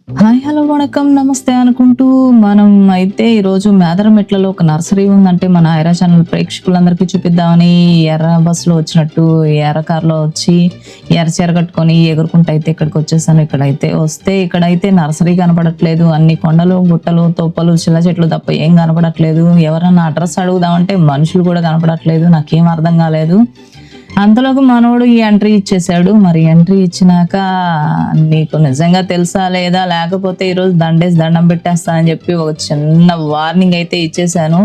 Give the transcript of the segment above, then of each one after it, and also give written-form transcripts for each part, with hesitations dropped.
Hi hello vanakkam నమస్తే అనుకుంటూ మనం అయితే ఈరోజు మేదరమెట్లలో ఒక నర్సరీ ఉందంటే మన ఐరా ఛానల్ ప్రేక్షకులందరికీ చూపిద్దామని ఎర్ర బస్సులో వచ్చినట్టు ఎర్ర కార్లో వచ్చి ఎర్ర చీర కట్టుకొని ఎగురుకుంటూ అయితే ఇక్కడికి వచ్చేసాను. ఇక్కడైతే నర్సరీ కనపడట్లేదు, అన్ని కొండలు గుట్టలు తొప్పలు చిల్ల చెట్లు తప్ప ఏం కనపడట్లేదు. ఎవరన్నా అడ్రస్ అడుగుదామంటే మనుషులు కూడా కనపడట్లేదు, నాకేం అర్థం కాలేదు. అంతలోకి మనోడు ఈ ఎంట్రీ ఇచ్చేసాడు. మరి ఎంట్రీ ఇచ్చినాక నీకు నిజంగా తెలుసా లేదా, లేకపోతే ఈరోజు దండం పెట్టేస్తా అని చెప్పి ఒక చిన్న వార్నింగ్ అయితే ఇచ్చేసాను.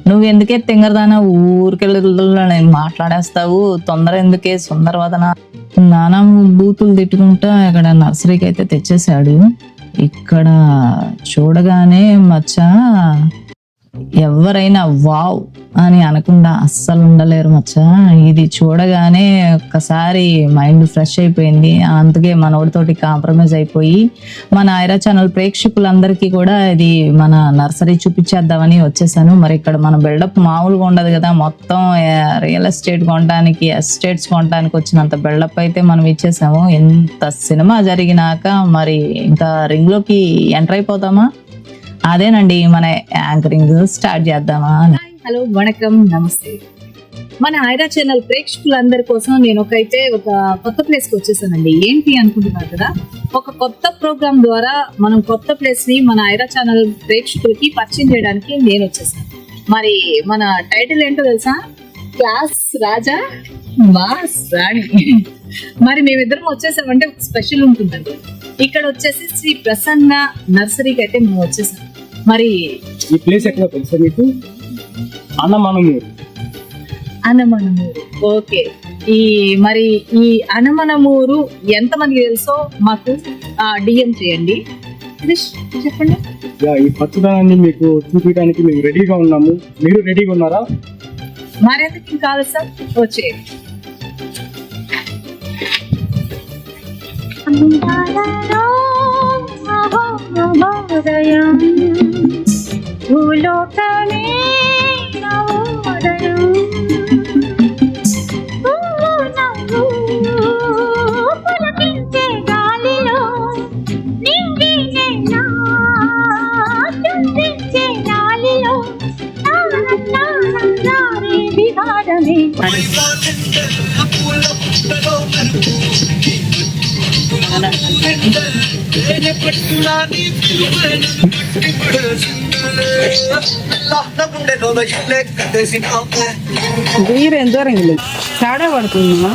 నువ్వు ఎందుకే తింగరదానా ఊరికెళ్ళి మాట్లాడేస్తావు, తొందర ఎందుకే సుందరవదన నానా బూతులు తిట్టుకుంటా ఇక్కడ నర్సరీకి అయితే తెచ్చేసాడు. ఇక్కడ చూడగానే మచ్చ ఎవరైనా వావ్ అని అనకుండా అస్సలు ఉండలేరు మచ్చ. ఇది చూడగానే ఒక్కసారి మైండ్ ఫ్రెష్ అయిపోయింది. అందుకే మనోడితోటి కాంప్రమైజ్ అయిపోయి మన ఐరా ఛానల్ ప్రేక్షకులందరికీ కూడా ఇది మన నర్సరీ చూపించేద్దామని వచ్చేసాను. మరి ఇక్కడ మన బిల్డప్ మామూలుగా ఉండదు కదా, మొత్తం రియల్ ఎస్టేట్స్ కొనడానికి వచ్చినంత బిల్డప్ అయితే మనం ఇచ్చేసాము. ఇంత సినిమా జరిగినాక మరి ఇంకా రింగ్ లోకి ఎంటర్ అయిపోతామా? అదేనండి మన యాంకరింగ్ స్టార్ట్ చేద్దామా. హలో వణకం నమస్తే. మన ఐరా ఛానల్ ప్రేక్షకులందరి కోసం నేను ఒక కొత్త ప్లేస్ కి వచ్చేసానండి. ఏంటి అనుకుంటున్నారు కదా, ఒక కొత్త ప్రోగ్రామ్ ద్వారా మనం కొత్త ప్లేస్ ని మన ఐరా ఛానల్ ప్రేక్షకులకి పరిచయం చేయడానికి నేను వచ్చేసాను. మరి మన టైటిల్ ఏంటో తెలుసా? క్లాస్ రాజా మాస్ రాణి. మరి మేమిద్దరం వచ్చేసామంటే ఒక స్పెషల్ ఉంటుందండి. ఇక్కడ వచ్చేసి శ్రీ ప్రసన్న నర్సరీకి అయితే మేము వచ్చేసాం. మరి ఈ ప్లేస్ ఎక్కడ తెలుసా మీకు? అన్నమనమూరు. ఓకే. ఈ అనమనమూరు ఎంతమందికి తెలుసో మాకు డిఎం చేయండి. చెప్పండి. ఈ పచ్చదనాన్ని మీకు చూపించడానికి మేము రెడీగా ఉన్నాము. మీరు రెడీగా ఉన్నారా? మరెందుకు కాదు సార్, వచ్చే భూలోకమే నవోదయం పులకించే గాలిలో నింగినేనా చుంబించే గాలిలో నారే విహారమే. ఎంత రంగులు తేడా పడుతుందా?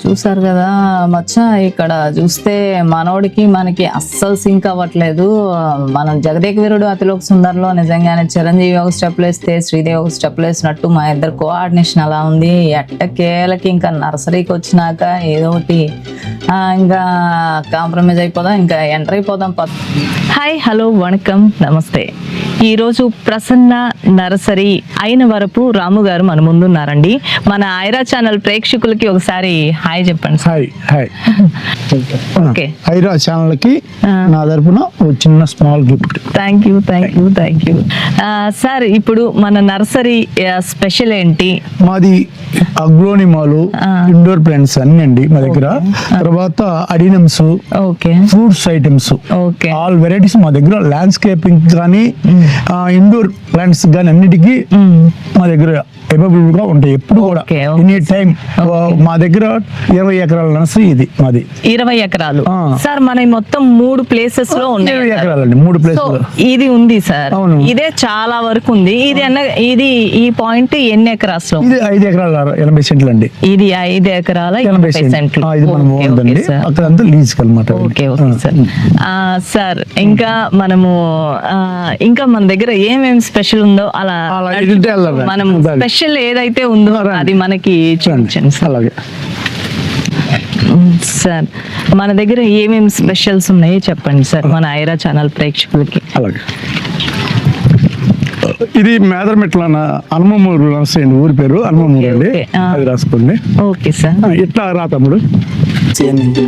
చూసారు కదా మచ్చ, ఇక్కడ చూస్తే మనోడికి మనకి అస్సలు సింక్ అవ్వట్లేదు. మనం జగదేక వీరుడు అతిలోక సుందర్లో నిజంగానే చిరంజీవి ఒక స్టెప్ వేస్తే శ్రీదేవి ఒక స్టెప్ వేసినట్టు మా ఇద్దరు కోఆర్డినేషన్ అలా ఉంది. ఎట్టకేలకి ఇంకా నర్సరీకి వచ్చినాక ఏదో ఒకటి ఇంకా కాంప్రమైజ్ అయిపోదాం, ఇంకా ఎంటర్ అయిపోదాం. హాయ్ హలో వణకం నమస్తే. ఈరోజు ప్రసన్న నర్సరీ అయిన వరపు రాము గారు మన ముందు ఉన్నారండి. మన ఐరా ఛానల్ ప్రేక్షకులకి ఒకసారి హాయ్ చెప్పండి. హాయ్. ఓకే, ఐరా ఛానల్ కి నా తరపున ఒక చిన్న small gift. Thank you sir. ఇప్పుడు మన నర్సరీ స్పెషల్ ఏంటి? మాది అగ్లోనిమాలు, ఇండోర్ ప్లాంట్స్ అన్ని అండి మా దగ్గర. తర్వాత adeniums, okay, fruits items, okay, all varieties మా దగ్గర. ల్యాండ్స్కేపింగ్ కానీ ఇండోర్ ప్లాంట్స్ కానీ అన్నిటికీ మా దగ్గర అవైలబుల్ గా ఉంటాయి ఎప్పుడు కూడా, ఎనీ టైం. మా దగ్గర 20 ఎకరాల నర్సరీ ఇది మాది. 20 ఎకరాలు సార్. మన మొత్తం 3 ప్లేసెస్ లో ఉన్నాయి. 20 ఎకరాలండి, 3 ప్లేసెస్. ఇది ఉంది సార్, ఇదే చాలా వరకు ఉంది. ఇది ఈ పాయింట్ ఎన్ని ఎకరాస్ లో? ఇది 5 ఎకరాల 80 సెంట్లు అండి. ఇది 5 ఎకరాల 80 సెంట్లు. ఇది మనం ఉందండి, అక్కడంతా లీజ్ కలమాట. Okay sir. సార్ ఇంకా మన దగ్గర ఏమేమి స్పెషల్ ఉందో అలా మనం స్పెషల్ ఏదైతే ఉందో అది మనకి చూపించండి అలాగే సార్. మన దగ్గర ఏమేమి స్పెషల్స్ ఉన్నాయో చెప్పండి సార్ మన ఐరా ఛానల్ ప్రేక్షకులకి. అలాగే ఇది మేదరమెట్ల హనుమమూరు రాసేయండి, ఊరి పేరు హనుమమూరు అండి. ఓకే, ఆ. అది రాసుకోండి. Okay sir. ఇట్లా రా తమ్ముడు.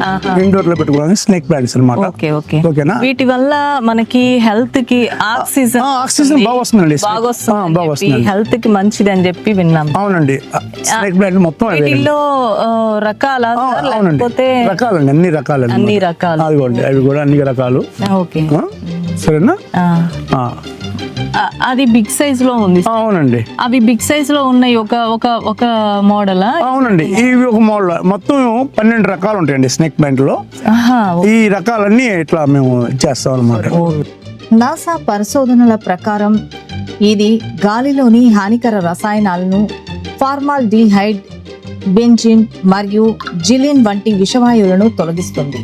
ఆహా. ఇండోర్ లో పెట్టుకోవడానికి స్నేక్ ప్లాంట్స్ అన్నమాట. Okay okay. ఓకేనా? వీటి వల్ల మనకి హెల్త్ కి ఆక్సిజన్ ఆక్సిజన్ బాగా వస్తుందండి. బాగా బాగా వస్తుంది. హెల్త్ కి మంచిది అని చెప్పి విన్నాం. అవునండి. స్నేక్ ప్లాంట్ మొత్తం అవే. వీటిల్లో రకాల అవునండి, లేకపోతే రకాలండి, అన్ని రకాలు. అన్ని రకాలు. అదిగోండి, అవి కూడా అన్ని రకాలు. ఓకే. సరేనా? అది బిగ్ సైజ్ లో ఉంది. అవునండి, అవి బిగ్ సైజ్ లో ఉన్నాయి. ఒక ఒక ఒక మోడల్. అవునండి. ఇవి ఒక మోడల్. మొత్తం 12 రకాలు ఉంటాయండి స్నేక్ ప్లాంట్ లో. ఈ రకాలన్నీ ఇట్లా మేము చేస్తాం అన్నమాట. నాసా పరిశోధనల ప్రకారం ఇది గాలిలోని హానికర రసాయనాలను ఫార్మాల్డిహైడ్, బెంజిన్ మరియు జిలిన్ వంటి విషవాయువులను తొలగిస్తుంది.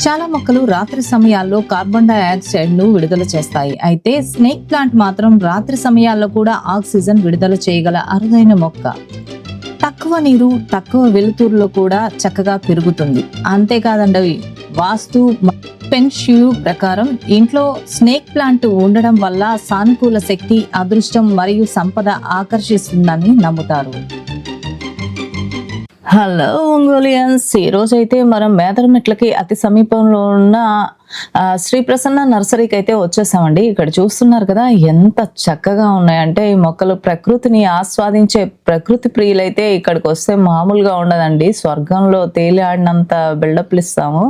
చాలా మొక్కలు రాత్రి సమయాల్లో కార్బన్ డైఆక్సైడ్ ను విడుదల చేస్తాయి. అయితే స్నేక్ ప్లాంట్ మాత్రం రాత్రి సమయాల్లో కూడా ఆక్సిజన్ విడుదల చేయగల అరుదైన మొక్క. తక్కువ నీరు, తక్కువ వెలుతురులో కూడా చక్కగా పెరుగుతుంది. అంతేకాదండి, వాస్తు ఫెంగ్షుయ్ ప్రకారం ఇంట్లో స్నేక్ ప్లాంట్ ఉండడం వల్ల సానుకూల శక్తి, అదృష్టం మరియు సంపద ఆకర్షిస్తుందని నమ్ముతారు. హలో ఒంగోలియన్స్, ఈ రోజు అయితే మనం మేదరమెట్లకి అతి సమీపంలో ఉన్న శ్రీ ప్రసన్న నర్సరీకి అయితే వచ్చేసామండి. ఇక్కడ చూస్తున్నారు కదా ఎంత చక్కగా ఉన్నాయంటే ఈ మొక్కలు. ప్రకృతిని ఆస్వాదించే ప్రకృతి ప్రియులైతే ఇక్కడికి వస్తే మామూలుగా ఉండదండి. స్వర్గంలో తేలియాడినంత బిల్డప్లు ఇస్తాము,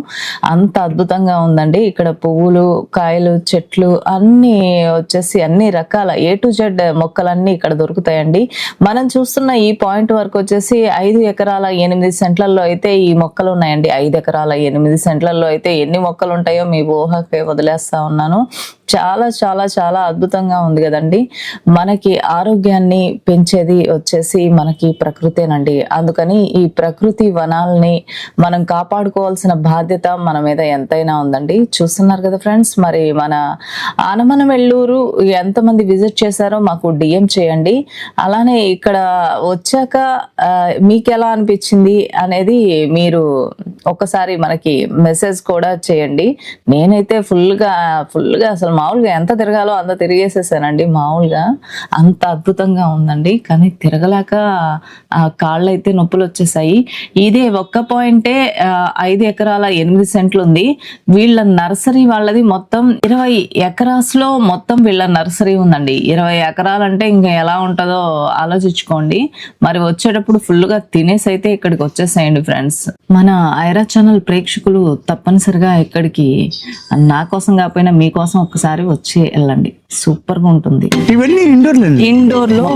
అంత అద్భుతంగా ఉందండి. ఇక్కడ పువ్వులు, కాయలు, చెట్లు అన్ని వచ్చేసి అన్ని రకాల A to Z మొక్కలన్నీ ఇక్కడ దొరుకుతాయండి. మనం చూస్తున్న ఈ పాయింట్ వరకు వచ్చేసి 5 ఎకరాల 8 సెంట్లలో అయితే ఈ మొక్కలు ఉన్నాయండి. 5 ఎకరాల 8 సెంట్లలో అయితే ఎన్ని మొక్కలు ఉంటాయో మీ ఊహకే వదిలేస్తా ఉన్నాను. చాలా చాలా చాలా అద్భుతంగా ఉంది కదండి. మనకి ఆరోగ్యాన్ని పెంచేది వచ్చేసి మనకి ప్రకృతేనండి. అందుకని ఈ ప్రకృతి వనాల్ని మనం కాపాడుకోవాల్సిన బాధ్యత మన మీద ఎంతైనా ఉందండి. చూస్తున్నారు కదా ఫ్రెండ్స్, మరి మన ఆనమనమెల్లూరు ఎంతమంది విజిట్ చేశారో మాకు DM చేయండి. అలానే ఇక్కడ వచ్చాక మీకు ఎలా అనిపించింది అనేది మీరు ఒక్కసారి మనకి మెసేజ్ కూడా చేయండి. నేనైతే ఫుల్గా అసలు మామూలుగా ఎంత తిరగాలో అంత తిరిగేసేసానండి. మామూలుగా అంత అద్భుతంగా ఉందండి. కానీ తిరగలేక కాళ్ళు అయితే నొప్పులు వచ్చేసాయి. ఇదే ఒక్క పాయింటే 5 ఎకరాల 8 సెంట్లు ఉంది. వీళ్ళ నర్సరీ వాళ్ళది మొత్తం 20 ఎకరాస్ లో మొత్తం వీళ్ళ నర్సరీ ఉందండి. 20 ఎకరాలంటే ఇంకా ఎలా ఉంటుందో ఆలోచించుకోండి. మరి వచ్చేటప్పుడు ఫుల్గా తినేసి అయితే ఇక్కడికి వచ్చేసాయండి ఫ్రెండ్స్. మన ఐరా ఛానల్ ప్రేక్షకులు తప్పనిసరిగా ఇక్కడికి నా కోసం కాకపోయినా మీకోసం ఒక్కసారి వచ్చి వెళ్ళండి. సూపర్ గా ఉంటుంది. ఇవన్నీ ఇండోర్ లో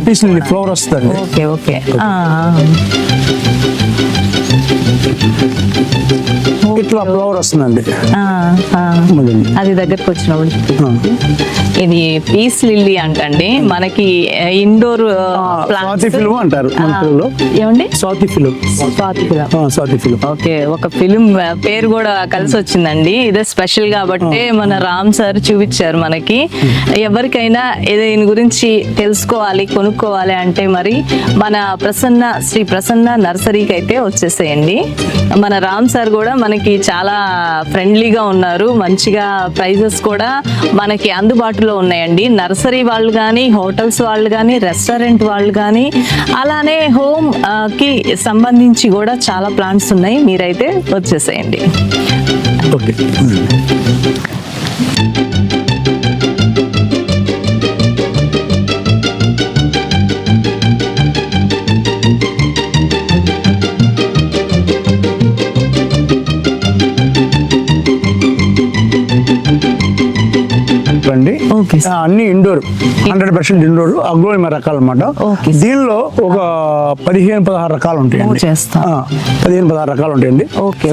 పీస్ ఫ్లవర్ వస్తుంది. Okay okay. ఇట్లా ఫ్లవర్ వస్తుందండి. అది దగ్గరకు వచ్చినప్పుడు ఇది పీస్ లిల్లీ అంటండి. మనకి ఇండోర్ అంటారు ఏమండి, స్వాతి ఫిలిం. ఓకే, ఒక ఫిలిం పేరు కూడా కలిసి వచ్చిందండి. ఇదే స్పెషల్ కాబట్టి మన రామ్ సార్ చూపించారు మనకి. ఎవరికైనా దీని గురించి తెలుసుకోవాలి, కొనుక్కోవాలి అంటే మరి మన శ్రీ ప్రసన్న నర్సరీకి అయితే వచ్చేసేయండి. మన రామ్ సార్ కూడా మనకి చాలా ఫ్రెండ్లీగా ఉన్నారు. మంచిగా ప్రైజెస్ కూడా మనకి అందుబాటులో ఉన్నాయండి. నర్సరీ వాళ్ళు కానీ, హోటల్స్ వాళ్ళు కానీ, రెస్టారెంట్ వాళ్ళు కానీ, అలానే హోమ్ కి సంబంధించి కూడా చాలా ప్లాంట్స్ ఉన్నాయి. మీరైతే వచ్చేసేయండి. ఓకే. అన్ని ఇండోర్, 100% ఇండోర్ అగ్రోనిమా రకాలు అనమాట. దీనిలో ఒక 15-16 రకాలు ఉంటాయండి. 15-16 రకాలు ఉంటాయండి.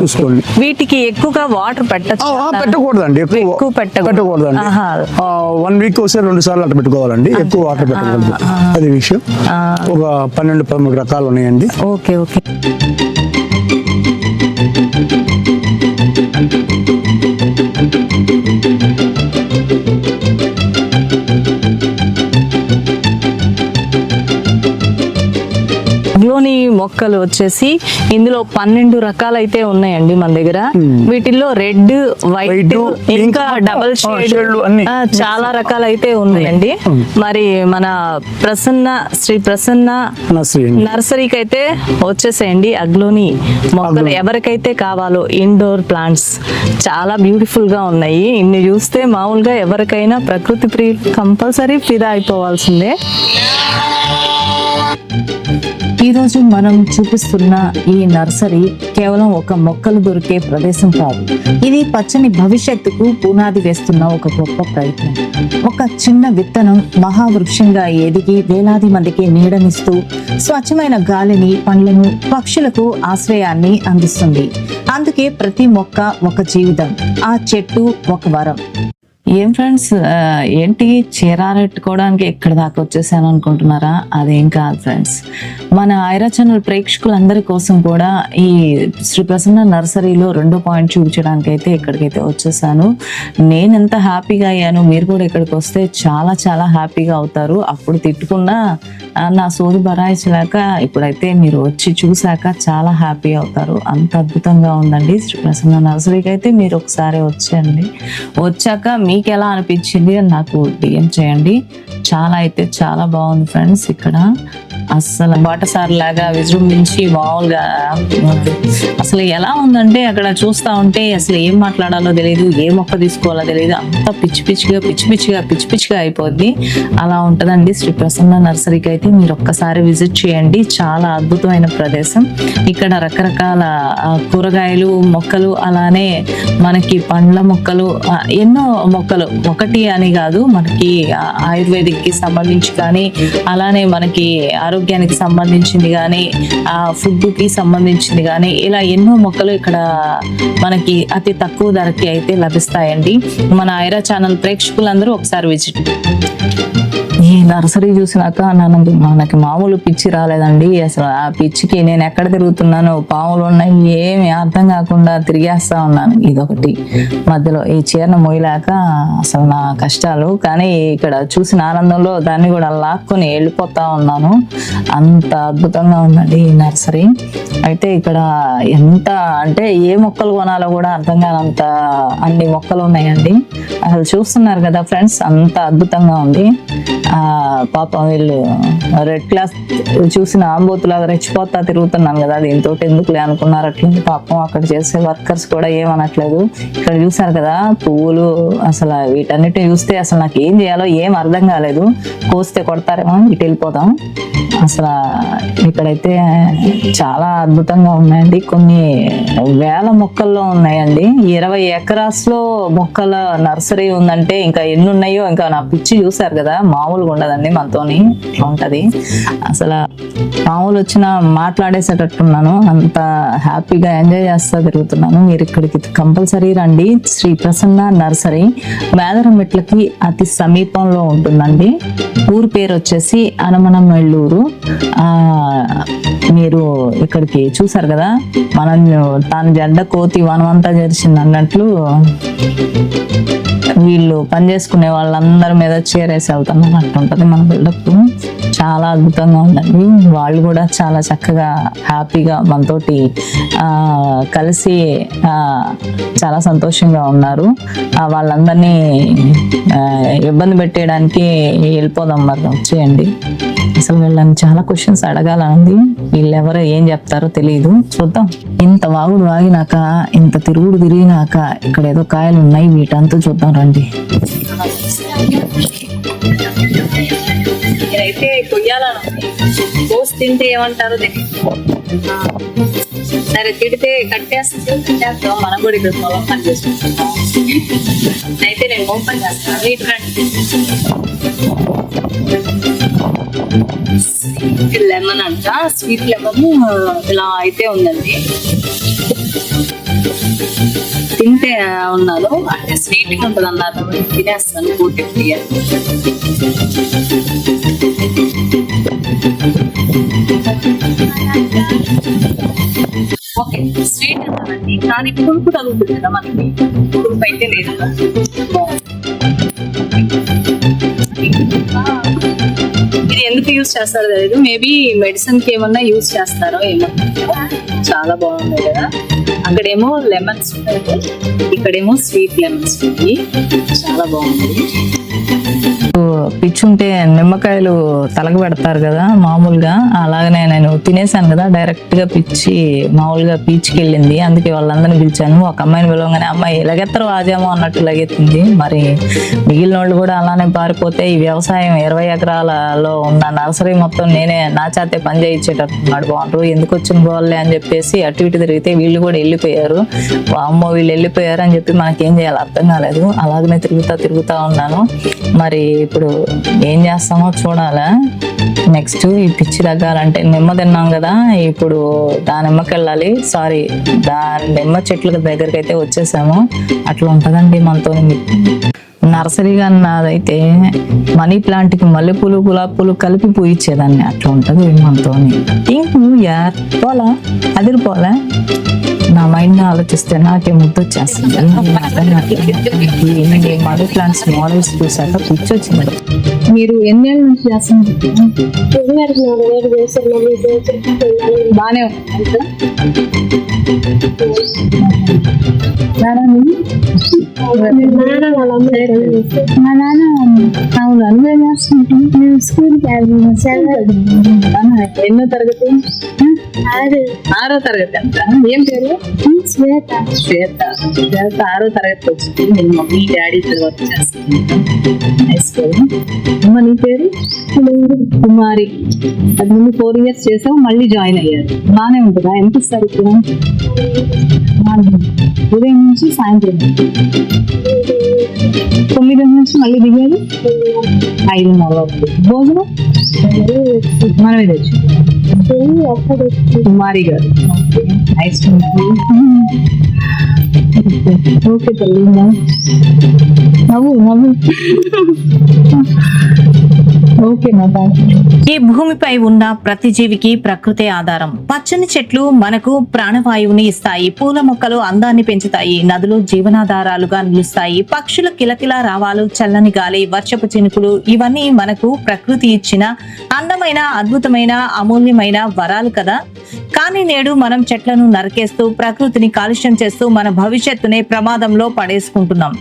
చూసుకోండి. వీటికి ఎక్కువగా వాటర్ పెట్టకూడదండి. ఎక్కువ పెట్టకూడదండి. 1 వీక్ ఒకసారి 2 సార్లు అట్లా పెట్టుకోవాలండి. ఎక్కువ వాటర్ పెట్టకూడదు. అది విషయం. ఒక 12-13 రకాలు ఉన్నాయండి. Okay okay. లోని మొక్కలు వచ్చేసి ఇందులో 12 రకాలైతే ఉన్నాయండి మన దగ్గర. వీటిల్లో రెడ్, వైట్, ఇంకా డబల్ షేడ్ చాలా రకాలైతే ఉన్నాయండి. మరి మన శ్రీ ప్రసన్న నర్సరీకి అయితే వచ్చేసేయండి. అగ్లోని మొక్కలు ఎవరికైతే కావాలో ఇండోర్ ప్లాంట్స్ చాలా బ్యూటిఫుల్ గా ఉన్నాయి. ఇన్ని చూస్తే మామూలుగా ఎవరికైనా ప్రకృతి ప్రియులు కంపల్సరీ ఫిదా అయిపోవాల్సిందే. ఈరోజు మనం చూపిస్తున్న ఈ నర్సరీ కేవలం ఒక మొక్కలు దొరికే ప్రదేశం కాదు. ఇది పచ్చని భవిష్యత్తుకు పునాది వేస్తున్న ఒక గొప్ప ప్రయత్నం. ఒక చిన్న విత్తనం మహావృక్షంగా ఎదిగి వేలాది మందికి నీడనిస్తూ స్వచ్ఛమైన గాలిని, పండ్లను, పక్షులకు ఆశ్రయాన్ని అందిస్తుంది. అందుకే ప్రతి మొక్క ఒక జీవితం, ఆ చెట్టు ఒక వరం. ఏం ఫ్రెండ్స్, ఏంటి చీరారెట్టుకోవడానికి ఎక్కడి దాకా వచ్చేసాను అనుకుంటున్నారా? అదేం కాదు ఫ్రెండ్స్, మన ఐరా ఛానల్ ప్రేక్షకులందరి కోసం కూడా ఈ శ్రీ ప్రసన్న నర్సరీలో 2వ పాయింట్ చూపించడానికి అయితే ఇక్కడికైతే వచ్చేసాను. నేను ఎంత హ్యాపీగా అయ్యాను, మీరు కూడా ఇక్కడికి వస్తే చాలా చాలా హ్యాపీగా అవుతారు. అప్పుడు తిట్టుకున్నా నా సోది బరాయించలేక ఇప్పుడైతే మీరు వచ్చి చూశాక చాలా హ్యాపీ అవుతారు. అంత అద్భుతంగా ఉందండి శ్రీ ప్రసన్న నర్సరీకి అయితే. మీరు ఒకసారి వచ్చేయండి, వచ్చాక మీకు ఎలా అనిపించింది అని నాకు డిఎం చేయండి. చాలా అయితే చాలా బాగుంది ఫ్రెండ్స్. ఇక్కడ అస్సలు బాటసారి లాగా విజృంభించి మామూలుగా అసలు ఎలా ఉందంటే అక్కడ చూస్తూ ఉంటే అసలు ఏం మాట్లాడాలో తెలియదు, ఏ మొక్క తీసుకోవాలో తెలియదు. అంత పిచ్చి పిచ్చిగా అయిపోద్ది. అలా ఉంటదండి శ్రీ ప్రసన్న నర్సరీకి అయితే. మీరు ఒక్కసారి విజిట్ చేయండి. చాలా అద్భుతమైన ప్రదేశం. ఇక్కడ రకరకాల కూరగాయలు మొక్కలు, అలానే మనకి పండ్ల మొక్కలు, ఎన్నో మొక్కలు, ఒకటి అని కాదు, మనకి ఆయుర్వేదిక్ కి సంబంధించి కానీ, అలానే మనకి ఆరోగ్యానికి సంబంధించింది కానీ, ఆ ఫుడ్ కి సంబంధించింది కానీ, ఇలా ఎన్నో మొక్కలు ఇక్కడ మనకి అతి తక్కువ ధరకి అయితే లభిస్తాయండి. మన ఐరా ఛానల్ ప్రేక్షకులందరూ ఒకసారి విజిట్. ఈ నర్సరీ చూసినాక మనకి మామూలు పిచ్చి రాలేదండి. అసలు ఆ పిచ్చికి నేను ఎక్కడ తిరుగుతున్నాను, పాములు ఉన్నాయి, ఏమి అర్థం కాకుండా తిరిగేస్తా ఉన్నాను. ఇదొకటి మధ్యలో ఈ చీరను మోయలేక అసలు నా కష్టాలు. కానీ ఇక్కడ చూసిన ఆనందంలో దాన్ని కూడా లాక్కొని వెళ్ళిపోతా ఉన్నాను. అంత అద్భుతంగా ఉందండి ఈ నర్సరీ అయితే. ఇక్కడ ఎంత అంటే ఏ మొక్కలు కొనాలో కూడా అర్థం కానంత అన్ని మొక్కలు ఉన్నాయండి. అసలు చూస్తున్నారు కదా ఫ్రెండ్స్, అంత అద్భుతంగా ఉంది. పాపం వీళ్ళు రెడ్ క్లాస్ చూసిన ఆంబోతులాగా రెచ్చిపోతా తిరుగుతున్నాను కదా, దీంతో ఎందుకులే అనుకున్నారు అట్లా. పాపం అక్కడ చేసే వర్కర్స్ కూడా ఏమనట్లేదు. ఇక్కడ చూసారు కదా పువ్వులు, అసలు వీటన్నిటిని చూస్తే అసలు నాకు ఏం చేయాలో ఏం అర్థం కాలేదు. కోస్తే కొడతారేమో, ఇటు వెళ్ళిపోతాం. అసలు ఇక్కడైతే చాలా అద్భుతంగా ఉన్నాయండి. కొన్ని వేల మొక్కల్లో ఉన్నాయండి. 20 ఎకరాస్లో మొక్కల నర్సరీ ఉందంటే ఇంకా ఎన్ని ఉన్నాయో. ఇంకా నా పిచ్చి చూసారు కదా, మామూలుగా ఉండదండి మనతోని ఉంటది. అసలు మామూలు వచ్చిన మాట్లాడేసేటట్టున్నాను. అంత హ్యాపీగా ఎంజాయ్ చేస్తా తిరుగుతున్నాను. మీరు ఇక్కడికి కంపల్సరీ రండి. శ్రీ ప్రసన్న నర్సరీ మేదరం మెట్లకి అతి సమీపంలో ఉంటుందండి. ఊరు పేరు వచ్చేసి అనమనమెళ్ళూరు. మీరు ఇక్కడికి చూసారు కదా, మనం తాను జడ్డ కోతి వనమంతా జరిచింది అన్నట్లు వీళ్ళు పనిచేసుకునే వాళ్ళందరి మీద చేరేసి వెళ్తాం అట్టుంటది మన బిల్డప్. చాలా అద్భుతంగా ఉందండి. వాళ్ళు కూడా చాలా చక్కగా హ్యాపీగా మనతోటి కలిసి చాలా సంతోషంగా ఉన్నారు. వాళ్ళందరినీ ఇబ్బంది పెట్టేయడానికి వెళ్ళిపోదాం, మరి వచ్చేయండి. అసలు వీళ్ళని చాలా క్వశ్చన్స్ అడగాలనుంది. వీళ్ళెవరో ఏం చెప్తారో తెలియదు, చూద్దాం. ఇంత వాగుడు వాగినాక, ఇంత తిరుగుడు తిరిగినాక ఇక్కడ ఏదో కాయలు ఉన్నాయి, వీటంతా చూద్దాం రండి. అయితే కొయ్యాలని కోసి తింటే ఏమంటారో తెలియదు. సరే తిడితే కట్టేస్తాం, మనం కూడా ఇక్కడ పొలం పని చేసుకుంటాం. అయితే నేను ఓపెన్ చేస్తాను. రీట్ రండి. లెమన్ అంట, స్వీట్ లెమన్ ఇలా అయితే ఉందండి. తింటే ఉన్నాను అంటే స్వీట్ గా ఉంటుంది అన్నారు, తినేస్తాను పూర్తిగా. ఓకే, స్వీట్ అంటారండి, కానీ పులుపు తగ్గుతుంది కదా మనకి. పులుపు అయితే లేదు. ఇది ఇది ఎందుకు యూజ్ చేస్తారో తెలియదు, మేబీ మెడిసిన్ కి ఏమన్నా యూజ్ చేస్తారో ఏమో. చాలా బాగుంది కదా. అక్కడేమో లెమన్స్ ఉంటాయి, ఇక్కడేమో స్వీట్ లెమన్స్ ఉంటాయి. చాలా బాగుంది. పిచ్చుంటే నిమ్మకాయలు తలగ పెడతారు కదా మామూలుగా, అలాగనే నేను తినేసాను కదా, డైరెక్ట్ గా పిచ్చి మామూలుగా పీచ్కి వెళ్ళింది. అందుకే వాళ్ళందరినీ పిలిచాను. ఒక అమ్మాయిని పిలవగానే అమ్మాయి లగెత్తరు ఆజామో అన్నట్టు లగెత్తింది. మరి మిగిలిన వాళ్ళు కూడా అలానే పారిపోతే ఈ వ్యవసాయం 20 ఎకరాలలో ఉన్న నర్సరీ మొత్తం నేనే నా చేతే పని చేయించేటట్టున్నాడు బాగుంటారు, ఎందుకు వచ్చిన పోవాలే అని చెప్పేసి అటు ఇటు తిరిగితే వీళ్ళు కూడా వెళ్ళిపోయారు. అమ్మో వీళ్ళు వెళ్ళిపోయారు అని చెప్పి మనకేం చేయాలి అర్థం కాలేదు. అలాగనే తిరుగుతా ఉన్నాను. మరి ఇప్పుడు ఏం చేస్తామో చూడాలా. నెక్స్ట్ ఈ పిచ్చి తగ్గాలంటే నిమ్మ తిన్నాం కదా, ఇప్పుడు దానిమ్మకి వెళ్ళాలి. సారీ, నిమ్మ చెట్ల దగ్గరికి అయితే వచ్చేసాము. అట్లా ఉంటదండి మనతో. నర్సరీ కానీ నాదైతే మనీ ప్లాంట్ కి మల్లెపూలు గులాబీ పూలు కలిపి పూయిచ్చేదాన్ని. అట్లా ఉంటది మనతో. యార్ పోలా అదిరిపోలే. నా మైండ్ ఆలోచిస్తే నాకే ముద్దొచ్చేస్తుంది. మనీ ప్లాంట్స్ మోడల్స్ చూసాక పిచ్చొచ్చింది. మీరు ఎన్నేళ్ళ నుంచి చేస్తున్నారు? బానే ఉంది. మా నాన్న అవును అనుభవం చేస్తుంటే మేము స్కూల్కి ఎన్నో తరగతి? 6వ తరగతి అంట. ఏం పేరు? శ్వేత. శ్వేత 6వ తరగతి వచ్చింది. నేను మమ్మీ డాడీ ఇద్దరు వర్క్ చేస్తాను. అమ్మ నీ పేరు? కుమారి. అది ముందు 4 years చేసావు, మళ్ళీ జాయిన్ అయ్యారు. బానే ఉంటుందా? ఎంత ఇస్తారు ఇక్కడ? ఉదయం నుంచి సాయంత్రం 9 నుంచి మళ్ళీ దిగారు 5:30. భోజనం మనమే తెచ్చు. కుమారి గారు నైస్. ఓకే తల్లి, నవ్వు ఓకే మా ఈ భూమిపై ఉన్న ప్రతి జీవికి ప్రకృతి ఆధారం. పచ్చని చెట్లు మనకు ప్రాణవాయువుని ఇస్తాయి, పూల మొక్కలు అందాన్ని పెంచుతాయి, నదులు జీవనాధారాలుగా నిలుస్తాయి, పక్షుల కిలకిల రావాలు, చల్లని గాలి, వర్షపు చినుకులు ఇవన్నీ మనకు ప్రకృతి ఇచ్చిన అందమైన అద్భుతమైన అమూల్యమైన వరాలు కదా. కానీ నేడు మనం చెట్లను నరికేస్తూ ప్రకృతిని కాలుష్యం చేస్తూ మన భవిష్యత్తునే ప్రమాదంలో పడేసుకుంటున్నాం.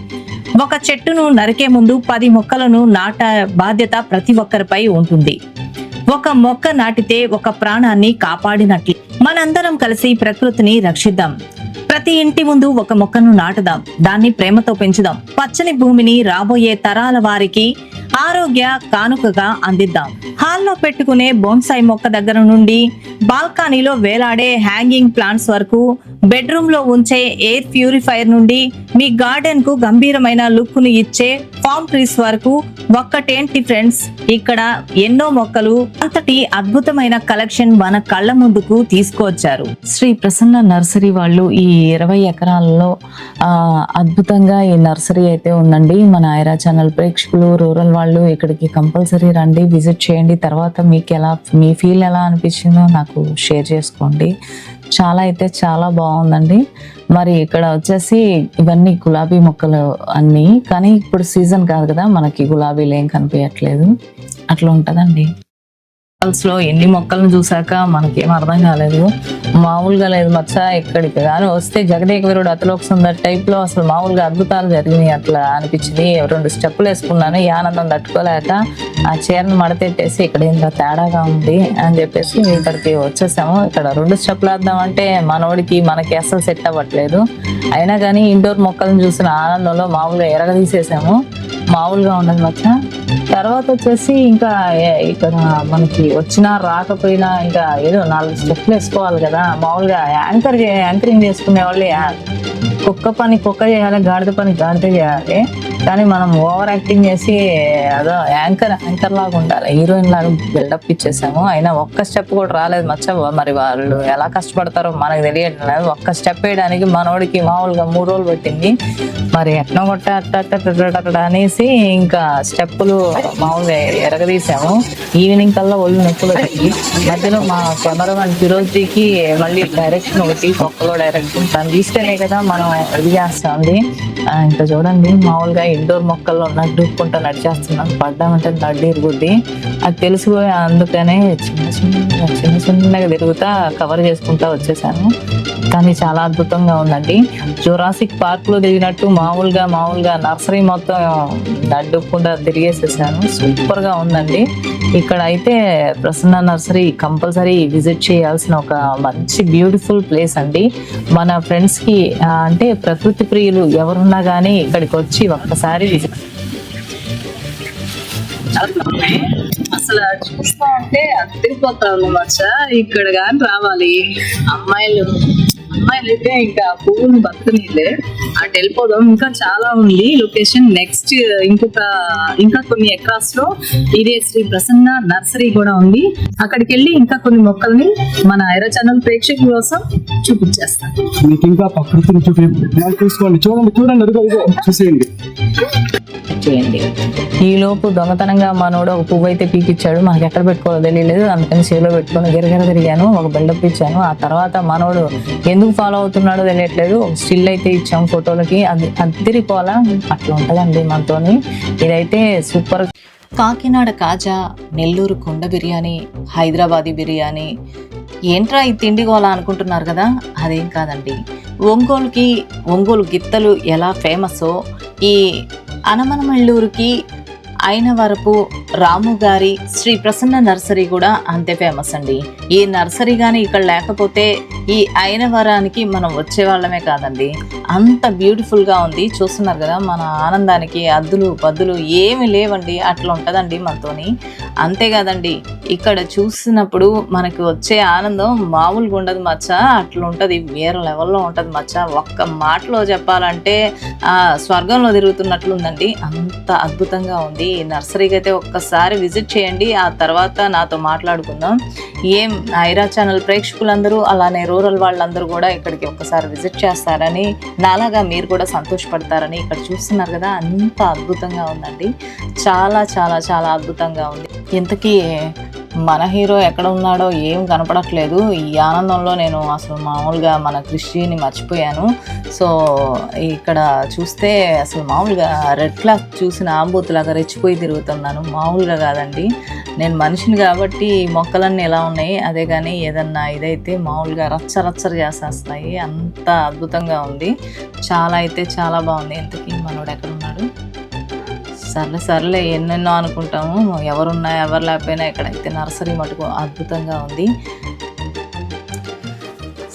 ఒక చెట్టును నరికే ముందు 10 మొక్కలను నాట బాధ్యత ప్రతి ఒక్కరిపై ఉంటుంది. ఒక మొక్క నాటితే ఒక ప్రాణాన్ని కాపాడినట్లు. మనందరం కలిసి ప్రకృతిని రక్షిద్దాం. ప్రతి ఇంటి ముందు ఒక మొక్కను నాటుదాం, దాన్ని ప్రేమతో పెంచుదాం. పచ్చని భూమిని రాబోయే తరాల వారికి ఆరోగ్య కానుకగా అందిద్దాం. హాల్లో పెట్టుకునే బోన్సాయి మొక్క దగ్గర నుండి బాల్కనీలో వేలాడే హ్యాంగింగ్ ప్లాంట్స్ వరకు, బెడ్రూమ్ లో ఉంచే ఎయిర్ ప్యూరిఫైయర్ నుండి మీ గార్డెన్ కు గంభీరమైన లుక్ ను ఇచ్చే ఫామ్ ట్రీస్ వరకు ఒక్కటేంటి ఫ్రెండ్స్, ఇక్కడ ఎన్నో మొక్కలు, అంతటి అద్భుతమైన కలెక్షన్ మన కళ్ళ ముందుకు తీసుకువచ్చారు. శ్రీ ప్రసన్న నర్సరీ వాళ్ళు ఈ 20 ఎకరాలలో అద్భుతంగా ఈ నర్సరీ అయితే ఉందండి. మన ఐరా ఛానల్ ప్రేక్షకులు, రూరల్ వాళ్ళు ఇక్కడికి కంపల్సరీ రండి, విజిట్ చేయండి. తర్వాత మీకు మీ ఫీల్ ఎలా అనిపించిందో నాకు షేర్ చేసుకోండి. చాలా బాగుందండి. మరి ఇక్కడ వచ్చేసి ఇవన్నీ గులాబీ మొక్కలు అన్నీ, కానీ ఇప్పుడు సీజన్ కాదు కదా, మనకి గులాబీలు ఏం కనిపించట్లేదు. అట్లా ఉంటదండి. లో ఎన్ని మొక్కలను చూసాక మనకేం అర్థం కాలేదు, మామూలుగా లేదు మచ్చ. ఇక్కడికి కానీ వస్తే జగదేక వీరుడు అతిలోక సుందర్ టైప్ లో అసలు మామూలుగా అద్భుతాలు జరిగినాయి. అట్లా అనిపించింది. 2 స్టెప్పులు వేసుకున్నాను, ఈ ఆనందం తట్టుకోలేక ఆ చీరను మడతెట్టేసి ఇక్కడ ఇంత తేడాగా ఉంది అని చెప్పేసి ఇక్కడికి వచ్చేసాము. ఇక్కడ 2 స్టెప్పులు వేద్దామంటే మనోడికి మనకి అసలు సెట్ అవ్వట్లేదు. అయినా కానీ ఇండోర్ మొక్కలను చూసిన ఆనందంలో మామూలుగా ఎరగదీసేసాము. మామూలుగా ఉండదు మచ్చ. తర్వాత వచ్చేసి ఇంకా ఇక్కడ మనకి వచ్చినా రాకపోయినా ఇంకా ఏదో 4 స్టెప్లు వేసుకోవాలి కదా. మామూలుగా యాంకరింగ్ చేసుకునే వాళ్ళు కుక్క పని కుక్క చేయాలి, గాడిద పని గాడిద చేయాలి. కానీ మనం ఓవర్ యాక్టింగ్ చేసి అదో యాంకర్ లాగా ఉండాలి, హీరోయిన్ లాగా బిల్డప్ ఇచ్చేసాము. అయినా ఒక్క స్టెప్ కూడా రాలేదు మచ్చ. మరి వాళ్ళు ఎలా కష్టపడతారో మనకు తెలియడం లేదు. ఒక్క స్టెప్ వేయడానికి మనోడికి మామూలుగా 3 రోజులు పట్టింది. మరి ఎట్లా కొట్ట అట్ట అనేసి ఇంకా స్టెప్పులు మామూలుగా ఎరగదీసాము. ఈవినింగ్ కల్లా ఒళ్ళు నొప్పులు వచ్చి మధ్యలో మా కెమెరామెన్ ఫిరోజ్కి మళ్ళీ డైరెక్షన్ ఒకటి, ఒక్కలో డైరెక్షన్ తను తీస్తేనే కదా మనం ఇది చేస్తుంది. ఇంకా చూడండి మామూలుగా ఇండోర్ మొక్కల్లో నడ్డుకుంటా నడిచేస్తున్నాను, పడ్డామంటే నడ్డు ఇరుగుద్ది అది తెలిసిపోయి అందుకనే చిన్న చిన్నగా తిరుగుతా కవర్ చేసుకుంటా వచ్చేసాను. కానీ చాలా అద్భుతంగా ఉందండి. జురాసిక్ పార్క్ లో తిరిగినట్టు మామూలుగా నర్సరీ మొత్తం నడ్డుకుంటా తిరిగేసేసాను. సూపర్ గా ఉందండి. ఇక్కడ అయితే ప్రసన్న నర్సరీ కంపల్సరీ విజిట్ చేయాల్సిన ఒక మంచి బ్యూటిఫుల్ ప్లేస్ అండి. మన ఫ్రెండ్స్ కి అంటే ప్రకృతి ప్రియులు ఎవరున్నా కానీ ఇక్కడికి వచ్చి ఒక్కసారి విజిట్ అసలు చూస్తా ఉంటే అదిరిపోతా ఉన్నమాట. ఇక్కడ కానీ రావాలి అమ్మాయిలు అయితే ఇంకా పువ్వులు బతుకునిలే అటు వెళ్ళిపోదాం. ఇంకా చాలా ఉంది లొకేషన్. నెక్స్ట్ ఇంకా కొన్ని ఎకరాస్ లో ఇదే శ్రీ ప్రసన్న నర్సరీ కూడా ఉంది. అక్కడికి వెళ్ళి ఇంకా కొన్ని మొక్కల్ని మన ఐరా ఛానల్ ప్రేక్షకుల కోసం చూపించేస్తాను. మీకు ఇంకా ప్రకృతిని చూసుకోండి, చూడండి అదిగో చూసేయండి. చేయండి. ఈ లోపు దొంగతనంగా మనోడు ఒక పువ్వు అయితే పీకిచ్చాడు, మనకి ఎక్కడ పెట్టుకోవాలో తెలియలేదు. అందుకని చేతిలో పెట్టుకొని గిరగిర తిరిగాను, ఒక బిల్డప్ ఇచ్చాను. ఆ తర్వాత మనోడు ఎందుకు ఫాలో అవుతున్నాడో తెలియట్లేదు. ఒక స్టిల్ అయితే ఇచ్చాము ఫోటోలకి, అది అదిరిపోవాలా అట్లా ఉంటదండి మనతోని. ఇదైతే సూపర్. కాకినాడ కాజా, నెల్లూరు కుండ బిర్యానీ, హైదరాబాదీ బిర్యానీ, ఏంట్రా ఈ తిండి గోలా అనుకుంటున్నారు కదా, అదేం కాదండి. ఒంగోలు గిత్తలు ఎలా ఫేమసో ఈ అనమనమల్లూరుకి అయినవరపు రాము గారి శ్రీ ప్రసన్న నర్సరీ కూడా అంతే ఫేమస్ అండి. ఈ నర్సరీ కానీ ఇక్కడ లేకపోతే ఈ అయినవరానికి మనం వచ్చేవాళ్ళమే కాదండి, అంత బ్యూటిఫుల్గా ఉంది. చూస్తున్నారు కదా, మన ఆనందానికి అద్దులు పద్దులు ఏమి లేవండి, అట్లా ఉంటుందండి మనతోని. అంతేకాదండి, ఇక్కడ చూసినప్పుడు మనకి వచ్చే ఆనందం మామూలుగా ఉండదు మచ్చ, అట్లా ఉంటుంది, వేరే లెవెల్లో ఉంటుంది మచ్చ. ఒక్క మాటలో చెప్పాలంటే స్వర్గంలో తిరుగుతున్నట్లు ఉందండి, అంత అద్భుతంగా ఉంది. ఈ నర్సరీకి అయితే ఒక్కసారి విజిట్ చేయండి, ఆ తర్వాత నాతో మాట్లాడుకుందాం. ఏం ఐరా ఛానల్ ప్రేక్షకులందరూ అలానే రూరల్ వాళ్ళందరూ కూడా ఇక్కడికి ఒక్కసారి విజిట్ చేస్తారని, నాలాగా మీరు కూడా సంతోషపడతారని. ఇక్కడ చూస్తున్నారు కదా, అంత అద్భుతంగా ఉందండి, చాలా చాలా చాలా అద్భుతంగా ఉంది. ఇంతకీ మన హీరో ఎక్కడ ఉన్నాడో ఏం కనపడట్లేదు. ఈ ఆనందంలో నేను అసలు మామూలుగా మన కృషిని మర్చిపోయాను. సో ఇక్కడ చూస్తే అసలు మామూలుగా రెడ్ క్లాత్ చూసిన ఆంబూతులాగా రెచ్చిపోయి తిరుగుతున్నాను, మామూలుగా కాదండి. నేను మనిషిని కాబట్టి మొక్కలన్నీ ఎలా ఉన్నాయి అదే, కానీ ఏదన్నా ఇదైతే మామూలుగా రచ్చరచ్చరు చేసేస్తాయి, అంత అద్భుతంగా ఉంది. చాలా అయితే చాలా బాగుంది. ఇంతకీ మనోడు ఎక్కడ ఉన్నాడు? సర్లే ఎన్నెన్నో అనుకుంటాము, ఎవరున్నా ఎవరు లేకపోయినా ఇక్కడైతే నర్సరీ మటుకు అద్భుతంగా ఉంది.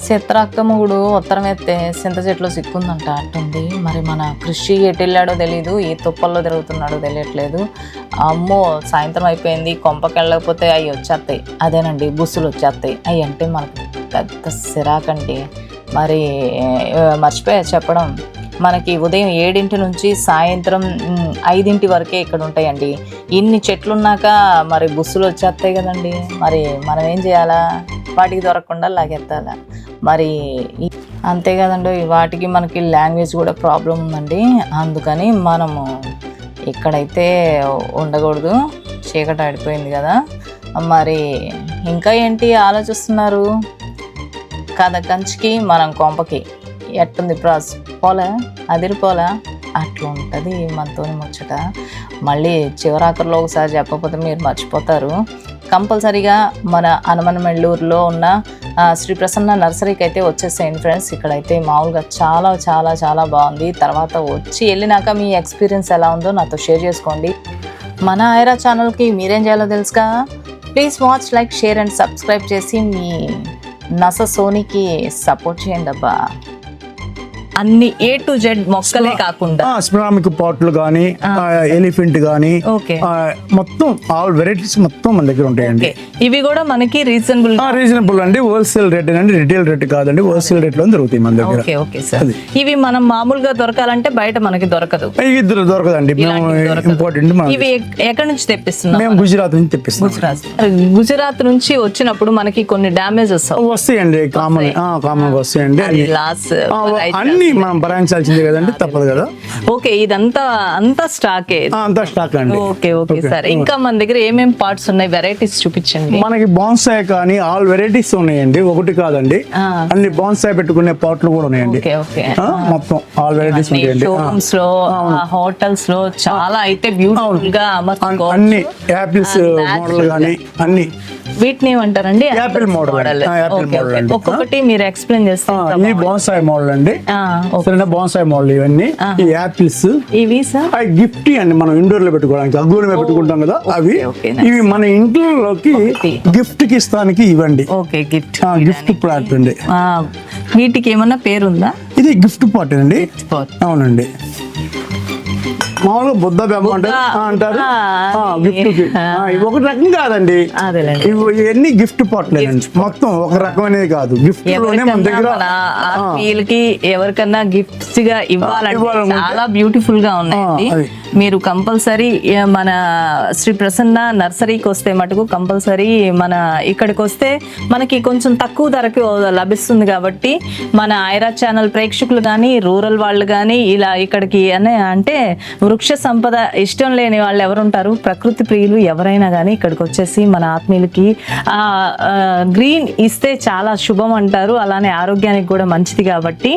చిత్రాక్కముడు ఉత్తరం ఎత్తే చింత చెట్లు సిక్కుందంట అట్టుంది. మరి మన కృషి ఎటు వెళ్ళాడో తెలీదు, ఏ తుప్పల్లో తిరుగుతున్నాడో తెలియట్లేదు. అమ్మో సాయంత్రం అయిపోయింది, కొంపకెళ్ళకపోతే అవి వచ్చేస్తాయి, అదేనండి బుస్సులు వచ్చేస్తాయి. అవి అంటే మనకు పెద్ద సిరాకండి. మరి మర్చిపోయా చెప్పడం, మనకి ఉదయం 7 నుంచి సాయంత్రం 5 వరకే ఇక్కడ ఉంటాయండి. ఇన్ని చెట్లున్నాక మరి బుస్సులు వచ్చేస్తాయి కదండి, మరి మనం ఏం చేయాలా? వాటికి దొరకకుండా లాగెత్తాలా మరి. అంతే కదండి, వాటికి మనకి లాంగ్వేజ్ కూడా ప్రాబ్లం ఉందండి, అందుకని మనము ఇక్కడైతే ఉండకూడదు. చీకటి ఆడిపోయింది కదా. మరి ఇంకా ఏంటి ఆలోచిస్తున్నారు? కథ కంచికి మనం కొంపకి ఎట్టుంది ప్రాస్ పోలే, అదిరిపోలే, అట్లా ఉంటుంది మనతో ముచ్చట. మళ్ళీ చివరాఖరిలో ఒకసారి చెప్పకపోతే మీరు మర్చిపోతారు. కంపల్సరీగా మన అనమనమల్లూరులో ఉన్న శ్రీ ప్రసన్న నర్సరీకి అయితే వచ్చేసేయండి ఫ్రెండ్స్. ఇక్కడైతే మామూలుగా చాలా చాలా చాలా బాగుంది. తర్వాత వచ్చి వెళ్ళినాక మీ ఎక్స్పీరియన్స్ ఎలా ఉందో నాతో షేర్ చేసుకోండి. మన ఐరా ఛానల్కి మీరేం చేయాలో తెలుసుగా, please watch, like, share and subscribe చేసి మీ నస సోనీకి సపోర్ట్ చేయండి అబ్బా. అన్ని A to Z మొక్కలే కాకుండా స్ప్రామిక్ పాట్లు కానీ, ఎలిఫెంట్ కానీ, మొత్తం ఆల్ వెరైటీస్ మొత్తం మన దగ్గర ఉంటాయండి. ఇవి కూడా మనకి రీజనబుల్ అండి. హోల్సేల్ రేట్ అండి, రిటైల్ రేట్ కాదండి, హోల్సేల్ రేట్ లో దొరుకుతాయి మన దగ్గర. Okay sir. ఇవి మనం మామూలుగా దొరకాలంటే బయట మనకి దొరకదు, ఇద్దరు దొరకదండి. ఇంపార్టెంట్, ఇవి ఎక్కడి నుంచి తెప్పిస్తున్నాం? మేము గుజరాత్ నుంచి తెప్పిస్తున్నాం. గుజరాత్ నుంచి వచ్చినప్పుడు మనకి కొన్ని డ్యామేజెస్ వస్తాయండి, కామన్ వస్తాయండి. లాస్ అన్ని అన్ని మనం భరాయించాల్సిందే కదండి, తప్పదు కదా. ఓకే, ఇదంతా అంతా స్టాకే. అంతా స్టాక్ అండి. Okay okay sir. ఇంకా మన దగ్గర ఏమేం పార్ట్స్ ఉన్నాయి, వెరైటీస్ చూపించండి. మనకి బాన్సాయ్ కానీ ఆల్ వెరైటీస్ ఉన్నాయండి, ఒకటి కాదండి, అన్ని బాన్సాయ్ పెట్టుకునే పాట్లు కూడా ఉన్నాయండి. Okay okay. మొత్తం ఆల్ వెరైటీస్ ఉంటాయండి. షోరూమ్స్ లో, హోటల్స్ లో చాలా అయితే బ్యూటిఫుల్ గా అన్ని యాపిల్స్ మోడల్ కానీ అన్ని. వీటిని ఏమంటారండి? Apple model. యాపిల్ మోడల్ అండి. ఒక్కొక్కటి మీరు ఎక్స్ప్లెయిన్ చేస్తారు. ఈ బాన్సాయ్ మోడల్ అండి, బాన్సాయ్ మోడల్. ఇవన్నీ ఈ యాపిల్స్ ఇవి సార్ అవి గిఫ్ట్ అండి, మనం ఇండోర్ లో పెట్టుకోవడానికి అగ్గులు పెట్టుకుంటాం కదా అవి. ఇవి మన ఇంట్లోకి గిఫ్ట్ కి ఇస్తానికి ఇవ్వండి. ఓకే, గిఫ్ట్ ప్లాట్ అండి. వీటికి ఏమన్నా పేరుందా? ఇది గిఫ్ట్ పాట్ అండి. అవునండి, మామూలుగా బుద్ధ బెమ్మ అంటారు గిఫ్ట్ కి. ఒక రకం కాదండి, ఇవన్నీ గిఫ్ట్ పాట్లేనండి, మొత్తం ఒక రకమైనది కాదు. గిఫ్ట్ లోనే మన దగ్గర వీళ్ళకి ఎవరికన్నా గిఫ్ట్స్ గా ఇవ్వాలంటే చాలా బ్యూటిఫుల్ గా ఉన్నాయండి. మీరు కంపల్సరీ మన శ్రీ ప్రసన్న నర్సరీకి వస్తే మటుకు కంపల్సరీ మన ఇక్కడికి వస్తే మనకి కొంచెం తక్కువ ధరకి లభిస్తుంది. కాబట్టి మన ఐరా ఛానల్ ప్రేక్షకులు కానీ, రూరల్ వాళ్ళు కానీ ఇలా ఇక్కడికి అంటే వృక్ష సంపద ఇష్టం లేని వాళ్ళు ఎవరుంటారు? ప్రకృతి ప్రియులు ఎవరైనా కానీ ఇక్కడికి వచ్చేసి మన ఆత్మీయులకి గ్రీన్ ఇస్తే చాలా శుభం అంటారు. అలానే ఆరోగ్యానికి కూడా మంచిది. కాబట్టి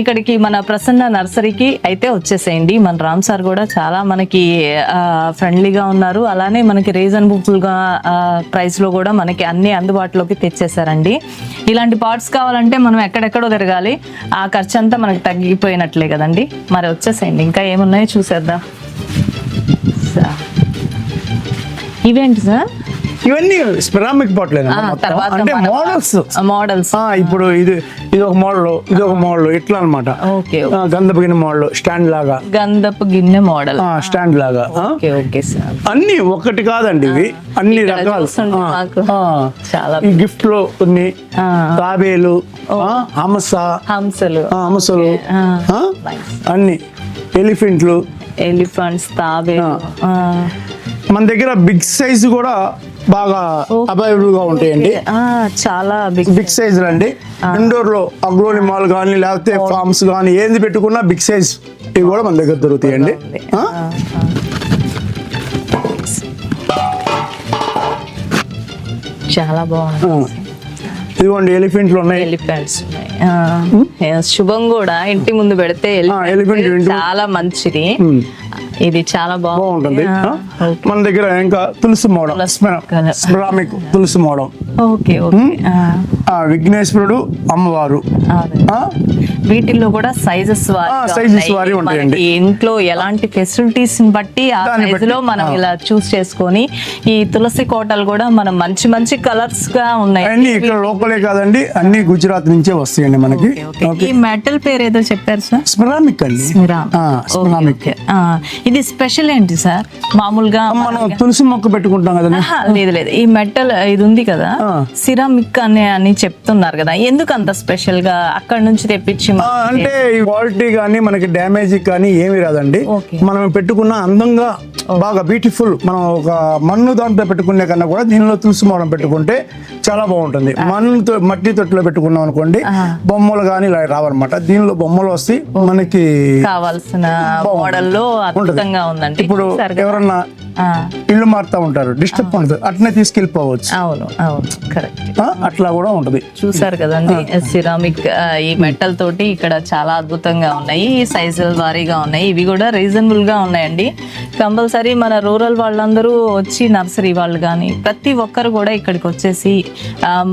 ఇక్కడికి మన ప్రసన్న నర్సరీకి అయితే వచ్చేసేయండి. మన రామ్ సార్ కూడా చాలా మనకి ఫ్రెండ్లీగా ఉన్నారు. అలానే మనకి రీజనబుల్గా ప్రైస్లో కూడా మనకి అన్ని అందుబాటులోకి తెచ్చేసారండి. ఇలాంటి పార్ట్స్ కావాలంటే మనం ఎక్కడెక్కడో తిరగాలి, ఆ ఖర్చు అంతా మనకి తగ్గిపోయినట్లే కదండి. మరి వచ్చేసేయండి, ఇంకా ఏమున్నాయో చూసేద్దాం. ఇవేంటి సార్? ఇవన్నీ స్పెరామిక్ పాట్లేదు అంటే మోడల్స్. ఇప్పుడు ఇది ఒక మోడల్, ఇది ఒక మోడల్, ఇట్లా అనమాట. గంధపు గిన్నె మోడల్, స్టాండ్ లాగా. గంధపు గిన్నె మోడల్, స్టాండ్ లాగా. అన్ని ఒకటి కాదండి, ఇవి అన్ని రకాలు. ఈ గిఫ్ట్ లో కొన్ని తాబేలు, హంసలు, అన్ని ఎలిఫెంట్స్, తాబేలు. మన దగ్గర బిగ్ సైజ్ కూడా బాగా అవైలబుల్ గా ఉంటాయండి. చాలా బిగ్ సైజ్ అండి. ఇండోర్ లో అగ్రోని మాల్ కానీ లేకపోతే ఫార్మ్స్ కానీ ఏంది పెట్టుకున్నా బిగ్ సైజ్ ఇవి కూడా మన దగ్గర దొరుకుతాయండి. చాలా బాగుంది. ఇదిగోండి ఎలిఫెంట్లు ఉన్నాయి. శుభం కూడా ఇంటి ముందు పెడితే ఎలిఫెంట్ చాలా మంచిది. ఇది చాలా బాగుంటుంది. మన దగ్గర ఇంకా తులసి మోడల్, స్పెరామిక్ తులసి మోడల్. విఘ్నేశ్వరుడు, అమ్మవారు. వీటిల్లో కూడా సైజెస్ వారి ఉంటాయండి. ఇంట్లో ఎలాంటి ఫెసిలిటీస్ బట్టి ఆ సైజ్ లో మనం ఇలా చూస్ చేసుకొని, ఈ తులసి కోటలు కూడా మనం మంచి మంచి కలర్స్ గా ఉన్నాయి. ఇక్కడ లోకలే కాదండి, అన్ని గుజరాత్ నుంచే వస్తాయండి మనకి. ఈ మెటల్ పేరు ఏదో చెప్పారు సార్? స్పెరామిక్ అండి. స్పెరామిక్. ఇది స్పెషల్ ఏంటి సార్? మామూలుగా మనం తులసి మొక్క పెట్టుకుంటాం కదా. లేదు, ఈ మెటల్ ఇది ఉంది కదా, సిరామిక్ అని చెప్తున్నారు కదా, ఎందుకు అంత స్పెషల్ గా అక్కడ నుంచి తెప్పించి? అంటే క్వాలిటీ కానీ మనకి డ్యామేజ్ కానీ ఏమి రాదండి. మనం పెట్టుకున్న అందంగా బాగా బ్యూటిఫుల్. మనం ఒక మన్ను దాంట్లో పెట్టుకునే కన్నా కూడా దీనిలో తులసి మోడం పెట్టుకుంటే చాలా బాగుంటుంది. మట్టి తొట్టులో పెట్టుకున్నాం అనుకోండి, బొమ్మలు కానీ ఇలా రావన్నమాట. దీనిలో బొమ్మలు వస్తే మనకి కావాల్సిన మోడల్లో అద్భుతంగా ఉందండి. ఇప్పుడు ఎవరన్నా ఇల్లు మారుతా ఉంటారు, డిస్టర్బ్ ఉంటుంది, అట్నే తీసుకెళ్ళిపోవచ్చు. అవును కరెక్ట్. అట్లా కూడా ఉంటది. చూసారు కదండి, సిరామిక్ ఈ మెటల్ తోటి ఇక్కడ చాలా అద్భుతంగా ఉన్నాయి. సైజుల వారీగా ఉన్నాయి. ఇవి కూడా రీజనబుల్ గా ఉన్నాయండి. కంపల్సరీ మన రూరల్ వాళ్ళందరూ వచ్చి, నర్సరీ వాళ్ళు కానీ ప్రతి ఒక్కరు కూడా ఇక్కడికి వచ్చేసి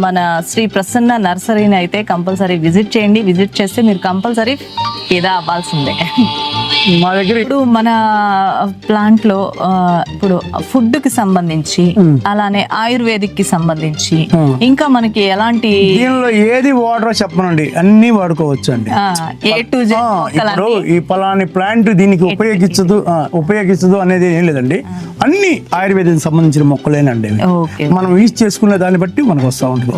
మన శ్రీ ప్రసన్న నర్సరీని అయితే కంపల్సరీ విజిట్ చేయండి. విజిట్ చేస్తే మీరు కంపల్సరీ ఫిదా అవ్వాల్సిందే. మా దగ్గర ఇప్పుడు మన ప్లాంట్ లో ఇప్పుడు ఫుడ్ కి సంబంధించి, అలానే ఆయుర్వేదిక్ కి సంబంధించి, ఇంకా మనకి ఎలాంటి దీనిలో ఏది వాడరో చెప్పనండి, అన్ని వాడుకోవచ్చు అండి. ఇప్పుడు ఈ పలాని ప్లాంట్ దీనికి ఉపయోగించదు అనేది ఏం లేదండి. అన్ని ఆయుర్వేదానికి సంబంధించిన మొక్కలేనండి. మనం యూజ్ చేసుకునే దాన్ని బట్టి మనకు వస్తూ ఉంటుంది.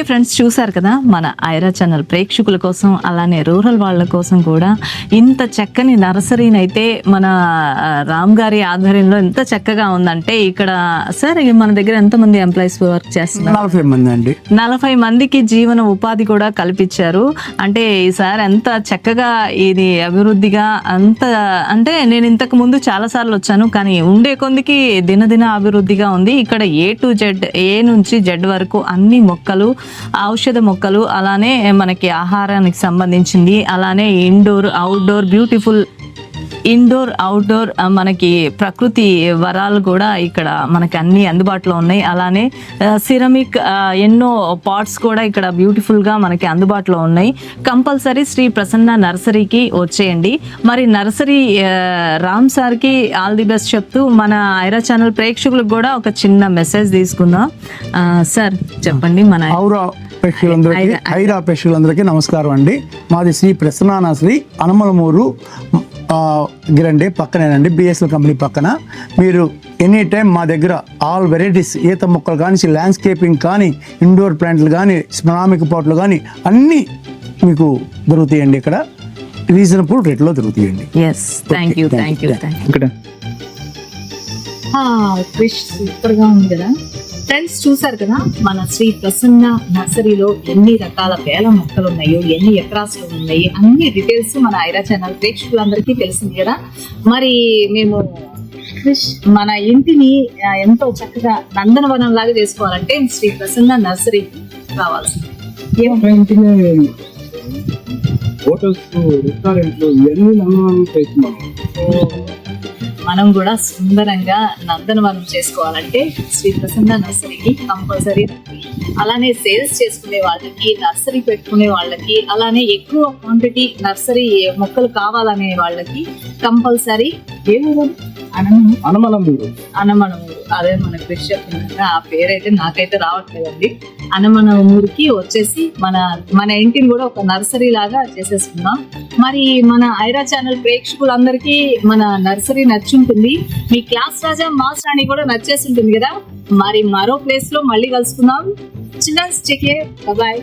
ఫ్రెండ్స్, చూసారు కదా మన ఐరా ఛానల్ ప్రేక్షకుల కోసం అలానే రూరల్ వాళ్ళ కోసం కూడా ఇంత చక్కని నర్సరీని అయితే మన రామ్ గారి ఆధ్వర్యంలో ఎంత చక్కగా ఉందంటే ఇక్కడ సార్ మన దగ్గర ఎంతమంది ఎంప్లాయీస్ వర్క్ చేస్తున్నారు? 40 మంది అండి. 40 మందికి జీవన ఉపాధి కూడా కల్పించారు. అంటే ఈసారి ఎంత చక్కగా ఇది అభివృద్ధిగా అంటే నేను ఇంతకు ముందు చాలా సార్లు వచ్చాను, కానీ ఉండే కొందికి దినదిన అభివృద్ధిగా ఉంది. ఇక్కడ ఏ నుంచి జెడ్ వరకు అన్ని మొక్కలు, ఔషధ మొక్కలు, అలానే మనకి ఆహారానికి సంబంధించింది, అలానే ఇండోర్ అవుట్డోర్ మనకి ప్రకృతి వరాలు కూడా ఇక్కడ మనకి అన్ని అందుబాటులో ఉన్నాయి. అలానే సిరమిక్ ఎన్నో పాట్స్ కూడా ఇక్కడ బ్యూటిఫుల్గా మనకి అందుబాటులో ఉన్నాయి. కంపల్సరీ శ్రీ ప్రసన్న నర్సరీకి వచ్చేయండి. మరి నర్సరీ రామ్ సార్కి ఆల్ ది బెస్ట్ చెప్తూ మన ఐరా ఛానల్ ప్రేక్షకులకు కూడా ఒక చిన్న మెసేజ్ తీసుకుందాం. సార్ చెప్పండి. మన ఐరా ప్రేక్షకులందరికీ నమస్కారం అండి. మాది శ్రీ ప్రసన్న నర్సరీ, అనమలమూరు గిరండి పక్కనేనండి, బిఎస్ఎల్ కంపెనీ పక్కన. మీరు ఎనీ టైం మా దగ్గర ఆల్ వెరైటీస్, ఈత మొక్కలు కానీ, ల్యాండ్స్కేపింగ్ కానీ, ఇండోర్ ప్లాంట్లు కానీ, స్మరామిక్ పాట్లు కానీ అన్నీ మీకు దొరుకుతాయండి. ఇక్కడ రీజనబుల్ రేట్లో దొరుకుతాయండి. Thank you. ఇక్కడ ఫిష్ సూపర్ గా ఉంది కదా ఫ్రెండ్స్. చూసారు కదా మన శ్రీ ప్రసన్న నర్సరీలో ఎన్ని రకాల వేల మొక్కలు ఉన్నాయో, ఎన్ని ఎకరాస్ ఉన్నాయి, అన్ని డీటెయిల్స్ మన ఐరా ఛానల్ ప్రేక్షకులందరికీ తెలిసింది కదా. మరి మేము మన ఇంటిని ఎంతో చక్కగా నందనవనం లాగా చేసుకోవాలంటే శ్రీ ప్రసన్న నర్సరీకి రావాల్సింది. హోటల్స్, రెస్టారెంట్లు ఇవన్నీ నమ్మకం చేస్తున్నాం. మనం కూడా సుందరంగా నందనవనం చేసుకోవాలంటే శ్రీ ప్రసన్న నర్సరీకి కంపల్సరీ. అలానే సేల్స్ చేసుకునే వాళ్ళకి, నర్సరీ పెట్టుకునే వాళ్ళకి, అలానే ఎక్కువ క్వాంటిటీ నర్సరీ మొక్కలు కావాలనే వాళ్ళకి కంపల్సరీ అనమలమూరు. అదే మన కృషి చెప్తున్నారు. ఆ పేరైతే నాకైతే రావట్లేదండి. అనమలమూరుకి వచ్చేసి మన ఇంటిని కూడా ఒక నర్సరీ లాగా చేసేసుకున్నాం. మరి మన ఐరా ఛానల్ ప్రేక్షకులందరికీ మన నర్సరీ నచ్చుంటుంది. మీ క్లాస్ రాజా మాస్ రాణి కూడా నచ్చేసి ఉంటుంది కదా. మరి మరో ప్లేస్ లో మళ్ళీ కలుసుకుందాం. Children's take care, by.